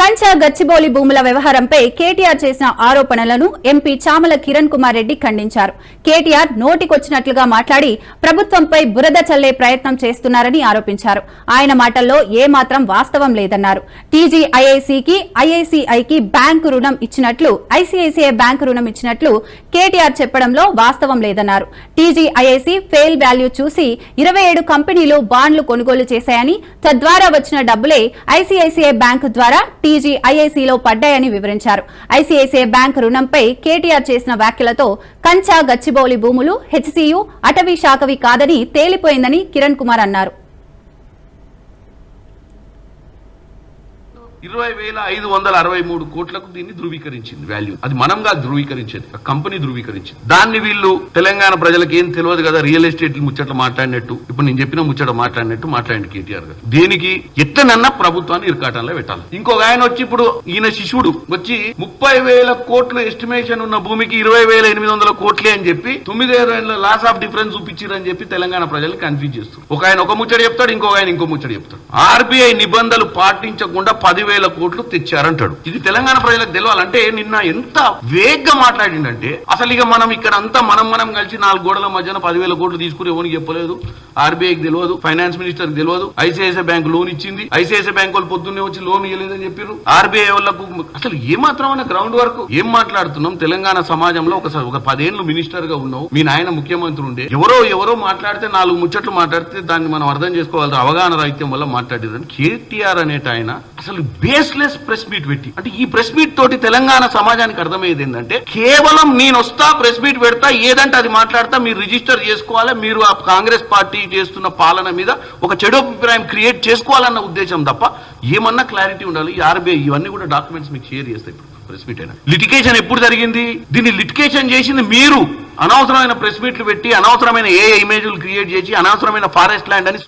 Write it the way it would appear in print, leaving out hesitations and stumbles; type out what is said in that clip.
కంచా గచ్చిబౌలి భూముల వ్యవహారంపై కేటీఆర్ చేసిన ఆరోపణలను ఎంపీ చామల కిరణ్ కుమార్ రెడ్డి ఖండించారు. కేటీఆర్ నోటికొచ్చినట్లుగా మాట్లాడి ప్రభుత్వంపై బురద చల్లే ప్రయత్నం చేస్తున్నారని ఆరోపించారు. ఆయన మాటల్లో ఏమాత్రం వాస్తవం లేదన్నారు. టీజీఐఐసీకి, ఐఐసీఐకి బ్యాంకు రుణం ఇచ్చినట్లు, ఐసీఐసీఐ బ్యాంకు రుణం ఇచ్చినట్లు కేటీఆర్ చెప్పడంలో వాస్తవం లేదన్నారు. టీజీఐఐసీ ఫెయిల్ వాల్యూ చూసి 27 కంపెనీలు బాండ్లు కొనుగోలు చేశాయని, తద్వారా వచ్చిన డబ్బులే ఐసీఐసీఐ బ్యాంకు ద్వారా టీజీఐఐసీలో పడ్డాయని వివరించారు. ఐసీఐసీఐ బ్యాంకు రుణంపై కేటీఆర్ చేసిన వ్యాఖ్యలతో కంచా గచ్చిబౌలి భూములు హెచ్సీయూ, అటవీ శాఖవి కాదని తేలిపోయిందని కిరణ్ కుమార్ అన్నారు. 20,563 కోట్లకు దీన్ని ధృవీకరించింది వాల్యూ. అది మనంగా ధృవీకరించేది, కంపెనీ ధృవీకరించింది. దాన్ని వీళ్ళు తెలంగాణ ప్రజలకు ఏం తెలియదు కదా, రియల్ ఎస్టేట్ ముచ్చట్లు మాట్లాడినట్టు, ఇప్పుడు నేను చెప్పిన ముచ్చట మాట్లాడినట్టు మాట్లాడి కేటీఆర్ గారు. దీనికి ఎట్లనన్నా ప్రభుత్వాన్ని ఇరకాటంలో పెట్టాలి. ఇంకొక ఆయన వచ్చి ఇప్పుడు ఈయన శిష్యుడు వచ్చి 30,000 కోట్లు ఎస్టిమేషన్ ఉన్న భూమికి 20,800 కోట్లే అని చెప్పి 9 లాస్ ఆఫ్ డిఫరెన్స్ చూపించారని చెప్పి తెలంగాణ ప్రజల్ని కన్ఫ్యూజ్ చేస్తారు. ఒక ఆయన ఒక ముచ్చట చెప్తాడు, ఇంకొక ఆయన ఇంకో ముచ్చట చెప్తాడు. ఆర్బీఐ నిబంధనలు పాటించకుండా 10,000 కోట్లు తెచ్చారంటాడు. ఇది తెలంగాణ ప్రజలకు తెలవాలంటే నిన్న ఎంత వేగ్గా మాట్లాడిందంటే, అసలు ఇక మనం ఇక్కడ అంతా మనం కలిసి 4 గోడల మధ్యన 10,000 కోట్లు తీసుకుని ఎవరికి చెప్పలేదు, ఆర్బీఐకి తెలియదు, ఫైనాన్స్ మినిస్టర్ తెలియదు, ఐసిఐసిఐ బ్యాంక్ లోన్ ఇచ్చింది, ఐసిఐసిఐ బ్యాంక్ వాళ్ళు పొద్దున్నే వచ్చి లోన్ ఇవ్వలేదని చెప్పారు. ఆర్బీఐ వాళ్ళకు అసలు ఏమాత్రమైన గ్రౌండ్ వర్క్ ఏం మాట్లాడుతున్నాం? తెలంగాణ సమాజంలో ఒక 10 ఏళ్ళు మినిస్టర్ గా ఉన్నావు, మీ నాయన ముఖ్యమంత్రి ఉండే, ఎవరో మాట్లాడితే 4 ముచ్చట్లు మాట్లాడితే దాన్ని మనం అర్థం చేసుకోవాలి, అవగాహన రాహిత్యం వల్ల మాట్లాడేదని. కేటీఆర్ అనేట ఆయన అసలు బేస్లెస్ ప్రెస్ మీట్ పెట్టి, అంటే ఈ ప్రెస్ మీట్ తోటి తెలంగాణ సమాజానికి అర్థమయ్యేది ఏంటంటే, కేవలం నేను వస్తా ప్రెస్ మీట్ పెడతా, ఏదంటే అది మాట్లాడతా, మీరు రిజిస్టర్ చేసుకోవాలి, మీరు ఆ కాంగ్రెస్ పార్టీ చేస్తున్న పాలన మీద ఒక చెడు అభిప్రాయం క్రియేట్ చేసుకోవాలన్న ఉద్దేశం తప్ప ఏమన్నా క్లారిటీ ఉండాలి. ఈ ఆర్బీఐ ఇవన్నీ కూడా డాక్యుమెంట్స్ మీకు షేర్ చేస్తాయి. ఇప్పుడు ప్రెస్ మీట్ అయినా లిటిగేషన్ ఎప్పుడు జరిగింది? దీన్ని లిటిగేషన్ చేసింది మీరు. అనవసరమైన ప్రెస్ మీట్లు పెట్టి, అనవసరమైన ఏ ఇమేజ్లు క్రియేట్ చేసి, అనవసరమైన ఫారెస్ట్ ల్యాండ్ అని